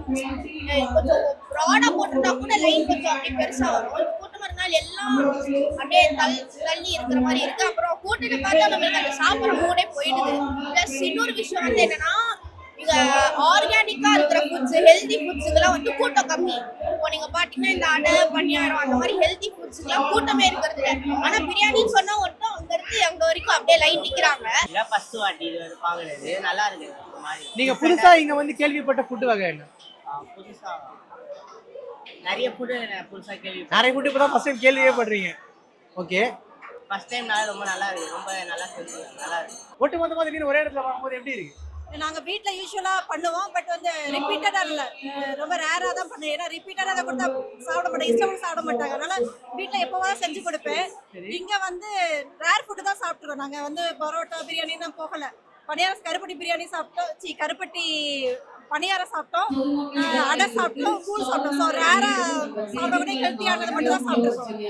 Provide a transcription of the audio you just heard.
கொஞ்சம் ப்ராடா போட்டிருந்தா கூட லைன் கொஞ்சம் அப்படியே பெருசா வரும். இது கூட்டமா இருந்தாலும் எல்லாம் அப்படியே தள்ளி இருக்கிற மாதிரி இருக்கு. அப்புறம் கூட்டத்தை பார்த்தா நம்மளுக்கு அந்த சாப்பிட்ற மூடே போயிடுது. பிளஸ் இன்னொரு விஷயம் வந்து என்னன்னா, இங்க ஆர்கானிக்கா இருக்கிற ஃபுட்ஸ், ஹெல்தி ஃபுட்ஸுக்கெல்லாம் வந்து கூட்டம் கம்மி. இப்போ நீங்க பாத்தீங்கன்னா இந்த அடை, பணியாரம் அந்த மாதிரி ஹெல்தி ஃபுட்ஸுக்கெல்லாம் கூட்டமே இருக்கிறது இல்ல. ஆனா பிரியாணின்னு சொன்னா மட்டும் அங்க இருந்து அங்க வரைக்கும் அப்படியே லைன் நிக்கிறாங்க. இதான் ஃபர்ஸ்ட் வாட்டி இது வந்து பாக்குறது. நல்லா இருக்கு ஒரு மாதிரி. நீங்க புதுசா இங்க வந்து கேள்விப்பட்ட ஃபுட் வகை என்ன? புதுசா நிறைய ஃபுட் புதுசா நிறைய ஃபுட் இப்பதான் ஃபர்ஸ்ட் டைம் கேள்வியே பண்றீங்க. ஓகே. ஃபர்ஸ்ட் டைம்னால ரொம்ப நல்லா இருக்கு. ரொம்ப நல்லா செஞ்சு நல்லா இருக்கு. ஒட்டுமொத்தமா திடீர்னு ஒரே இடத்துல பார்க்கும்போது எப்படி இருக்கு? நாங்க வீட்ல யூசுவலா பண்ணுவோம். பட் வந்து ரிப்பீட்டடா இல்ல, ரொம்ப ரேரா தான் பண்ணுவேன். ஏன்னா ரிப்பீட்டடா அதை கொடுத்தா சாப்பிட மாட்டாங்க, இஷ்டப்பட்டு சாப்பிட மாட்டாங்க. அதனால வீட்ல எப்போவாவது செஞ்சு கொடுப்பேன். இங்க வந்து ரேர் ஃபுட்டு தான் சாப்பிட்டுருவோம். நாங்க வந்து பரோட்டா பிரியாணி தான் போகல. பணியாரம் கருப்பட்டி பிரியாணி சாப்பிட்டோம், கருப்பட்டி பணியாரம் சாப்பிட்டோம், அடை சாப்பிட்டோம், கூழ் சாப்பிட்டோம். ஸோ ரேரா சாப்பிட கூட ஹெல்த்தியானது மட்டும் தான் சாப்பிட்டுருக்கோம்.